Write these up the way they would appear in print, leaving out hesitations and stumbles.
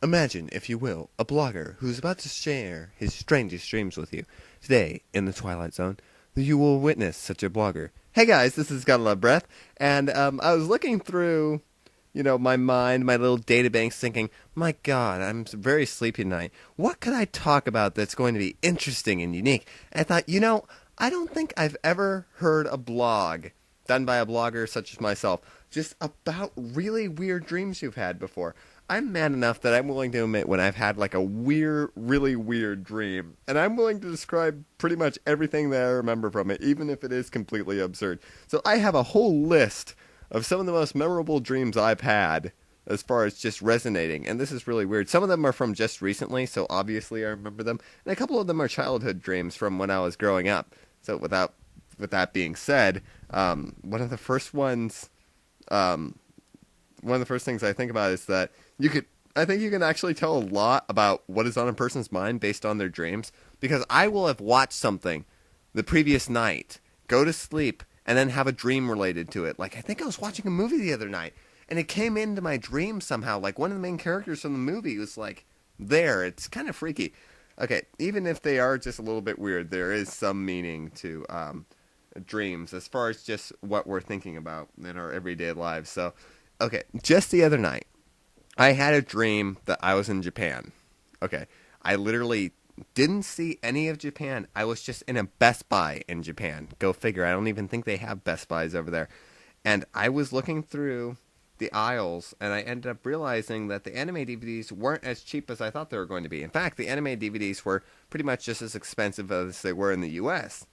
Imagine, if you will, a blogger who's about to share his strangest dreams with you. Today, in the Twilight Zone, you will witness such a blogger. Hey guys, this is Gotta Love Breath, and I was looking through, my mind, my little databanks, thinking, my God, I'm very sleepy tonight. What could I talk about that's going to be interesting and unique? And I thought, I don't think I've ever heard a blog done by a blogger such as myself, just about really weird dreams you've had before. I'm mad enough that I'm willing to admit when I've had like a weird, really weird dream. And I'm willing to describe pretty much everything that I remember from it, even if it is completely absurd. So I have a whole list of some of the most memorable dreams I've had as far as just resonating. And this is really weird. Some of them are from just recently, so obviously I remember them. And a couple of them are childhood dreams from when I was growing up. So with that being said, one of the first things I think about is that I think you can actually tell a lot about what is on a person's mind based on their dreams, because I will have watched something the previous night, go to sleep, and then have a dream related to it. Like, I think I was watching a movie the other night, and it came into my dream somehow. Like, one of the main characters from the movie was, like, there. It's kind of freaky. Okay, even if they are just a little bit weird, there is some meaning to dreams as far as just what we're thinking about in our everyday lives. So, okay, just the other night, I had a dream that I was in Japan. Okay, I literally didn't see any of Japan. I was just in a Best Buy in Japan. Go figure. I don't even think they have Best Buys over there. And I was looking through the aisles, and I ended up realizing that the anime DVDs weren't as cheap as I thought they were going to be. In fact, the anime DVDs were pretty much just as expensive as they were in the US.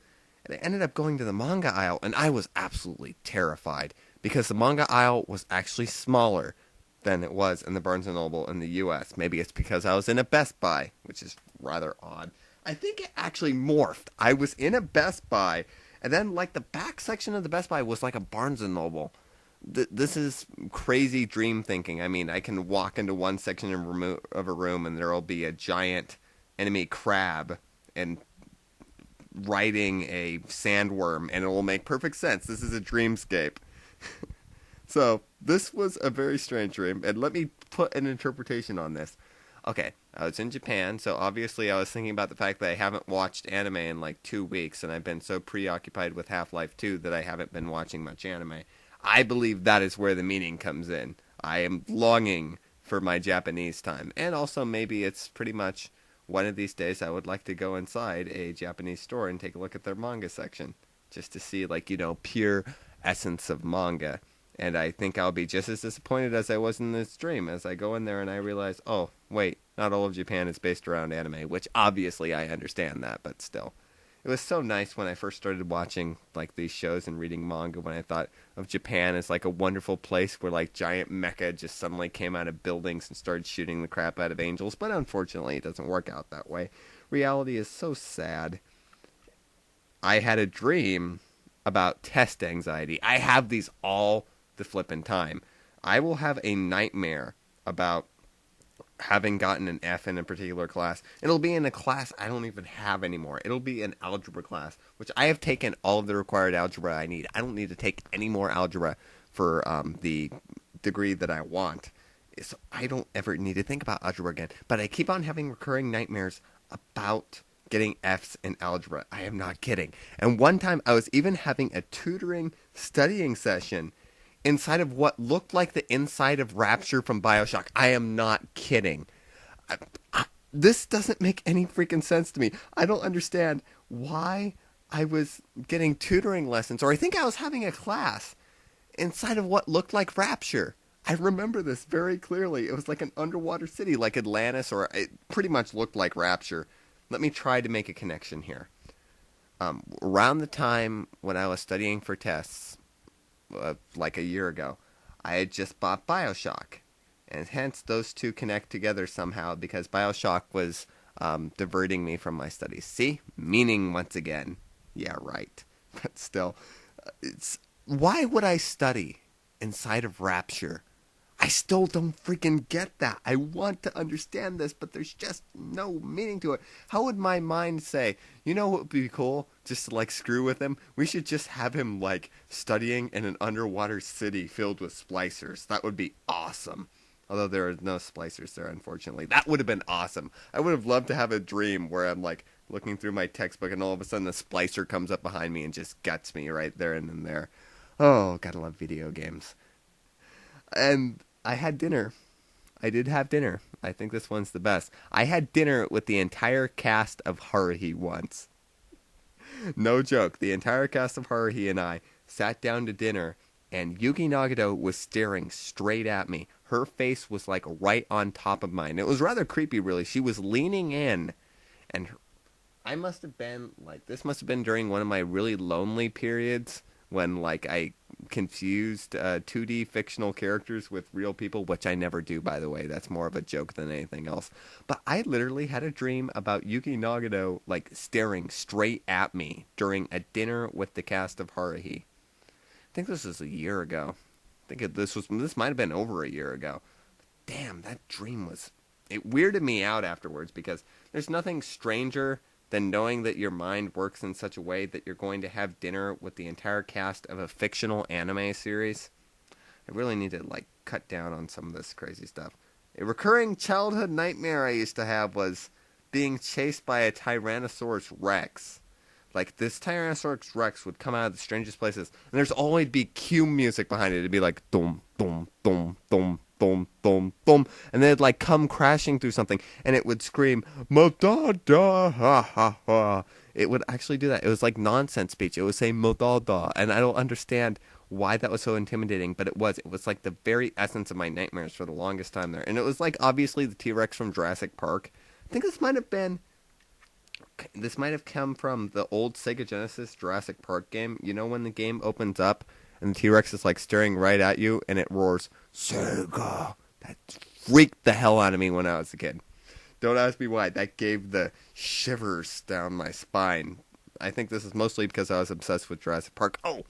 And I ended up going to the manga aisle, and I was absolutely terrified, because the manga aisle was actually smaller than it was in the Barnes & Noble in the U.S. Maybe it's because I was in a Best Buy, which is rather odd. I think it actually morphed. I was in a Best Buy, and then like the back section of the Best Buy was like a Barnes & Noble. This is crazy dream thinking. I mean, I can walk into one section of a room, and there will be a giant enemy crab and riding a sandworm, and it will make perfect sense. This is a dreamscape. So, this was a very strange dream, and let me put an interpretation on this. Okay, I was in Japan, so obviously I was thinking about the fact that I haven't watched anime in like 2 weeks, and I've been so preoccupied with Half-Life 2 that I haven't been watching much anime. I believe that is where the meaning comes in. I am longing for my Japanese time, and also maybe it's pretty much one of these days I would like to go inside a Japanese store and take a look at their manga section, just to see, like, pure essence of manga. And I think I'll be just as disappointed as I was in this dream as I go in there and I realize, oh, wait, not all of Japan is based around anime, which obviously I understand that, but still. It was so nice when I first started watching like these shows and reading manga, when I thought of Japan as like a wonderful place where like giant mecha just suddenly came out of buildings and started shooting the crap out of angels. But unfortunately, it doesn't work out that way. Reality is so sad. I had a dream about test anxiety. I have these all the flippin' time. I will have a nightmare about having gotten an F in a particular class. It'll be in a class I don't even have anymore. It'll be an algebra class, which I have taken all of the required algebra I need. I don't need to take any more algebra for the degree that I want. So I don't ever need to think about algebra again. But I keep on having recurring nightmares about getting Fs in algebra. I am not kidding. And one time I was even having a tutoring studying session inside of what looked like the inside of Rapture from BioShock. I am not kidding. This doesn't make any freaking sense to me. I don't understand why I was getting tutoring lessons, or I think I was having a class inside of what looked like Rapture. I remember this very clearly. It was like an underwater city, like Atlantis, or it pretty much looked like Rapture. Let me try to make a connection here. Around the time when I was studying for tests, like a year ago, I had just bought BioShock, and hence those two connect together somehow, because BioShock was diverting me from my studies. See? Meaning once again. Yeah, right. But still, why would I study inside of Rapture? I still don't freaking get that. I want to understand this, but there's just no meaning to it. How would my mind say, what would be cool? Just to, like, screw with him? We should just have him, like, studying in an underwater city filled with splicers. That would be awesome. Although there are no splicers there, unfortunately. That would have been awesome. I would have loved to have a dream where I'm like looking through my textbook and all of a sudden the splicer comes up behind me and just guts me right there and then there. Oh, gotta love video games. And I had dinner. I did have dinner. I think this one's the best. I had dinner with the entire cast of Haruhi once. No joke. The entire cast of Haruhi and I sat down to dinner, and Yuki Nagado was staring straight at me. Her face was like right on top of mine. It was rather creepy, really. She was leaning in, and I must have been like, this must have been during one of my really lonely periods when like I confused 2D fictional characters with real people, which I never do, by the way. That's more of a joke than anything else. But I literally had a dream about Yuki Nagado like staring straight at me during a dinner with the cast of Haruhi. I think this was a year ago. I think this might have been over a year ago. Damn, that dream it weirded me out afterwards because there's nothing stranger than knowing that your mind works in such a way that you're going to have dinner with the entire cast of a fictional anime series. I really need to like cut down on some of this crazy stuff. A recurring childhood nightmare I used to have was being chased by a Tyrannosaurus Rex. Like, this Tyrannosaurus Rex would come out of the strangest places, and there's always be cue music behind it. It'd be like, dum, dum, dum, dum, dum, dum, dum, and then it'd, like, come crashing through something, and it would scream, "Mo-da-da, ha, ha, ha." It would actually do that. It was like nonsense speech. It would say, "Mo-da-da," and I don't understand why that was so intimidating, but it was. It was, like, the very essence of my nightmares for the longest time there. And it was, like, obviously the T-Rex from Jurassic Park. I think this might have come from the old Sega Genesis Jurassic Park game. You know when the game opens up and the T-Rex is like staring right at you and it roars, "Sega." That freaked the hell out of me when I was a kid. Don't ask me why. That gave the shivers down my spine. I think this is mostly because I was obsessed with Jurassic Park. Oh,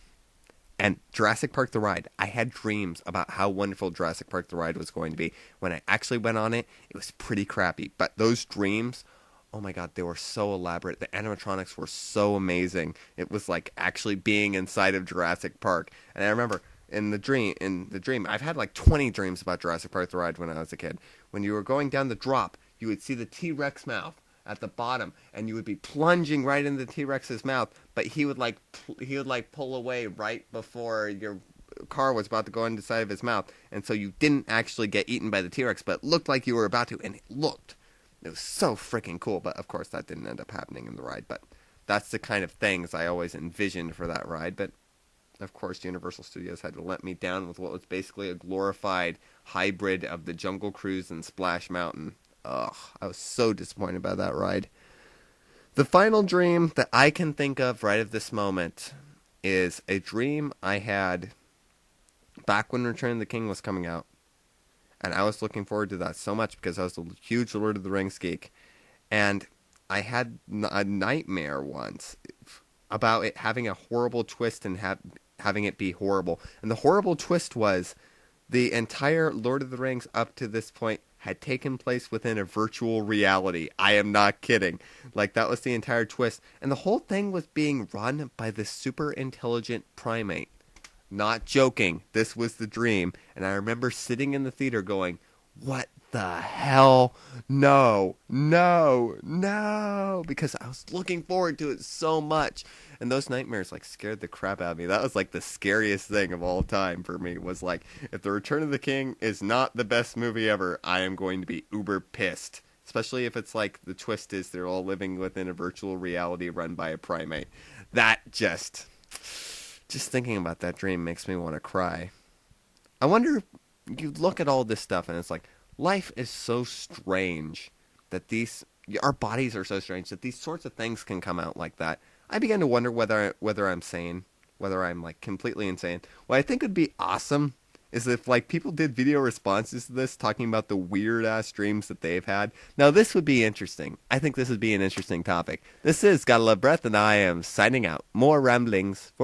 and Jurassic Park the Ride. I had dreams about how wonderful Jurassic Park the Ride was going to be. When I actually went on it, it was pretty crappy. But those dreams, oh my god, they were so elaborate. The animatronics were so amazing. It was like actually being inside of Jurassic Park. And I remember in the dream, I've had like 20 dreams about Jurassic Park the Ride when I was a kid. When you were going down the drop, you would see the T-Rex mouth at the bottom, and you would be plunging right into the T-Rex's mouth, but he would pull away right before your car was about to go inside of his mouth, and so you didn't actually get eaten by the T-Rex, but it looked like you were about to, and it was so freaking cool. But of course that didn't end up happening in the ride. But that's the kind of things I always envisioned for that ride. But of course Universal Studios had to let me down with what was basically a glorified hybrid of the Jungle Cruise and Splash Mountain. Ugh, I was so disappointed by that ride. The final dream that I can think of right at this moment is a dream I had back when Return of the King was coming out. And I was looking forward to that so much because I was a huge Lord of the Rings geek. And I had a nightmare once about it having a horrible twist and having it be horrible. And the horrible twist was the entire Lord of the Rings up to this point had taken place within a virtual reality. I am not kidding. Like, that was the entire twist. And the whole thing was being run by this super intelligent primate. Not joking. This was the dream. And I remember sitting in the theater going, what the hell? No, no, no. Because I was looking forward to it so much. And those nightmares, like, scared the crap out of me. That was, like, the scariest thing of all time for me. Was, like, if The Return of the King is not the best movie ever, I am going to be uber pissed. Especially if it's, like, the twist is they're all living within a virtual reality run by a primate. That just thinking about that dream makes me want to cry. I wonder, you look at all this stuff and it's like, life is so strange that our bodies are so strange that these sorts of things can come out like that. I began to wonder whether I'm sane, whether I'm like completely insane. What I think would be awesome is if like people did video responses to this talking about the weird ass dreams that they've had. Now this would be interesting. I think this would be an interesting topic. This is Gotta Love Breath, and I am signing out. More ramblings for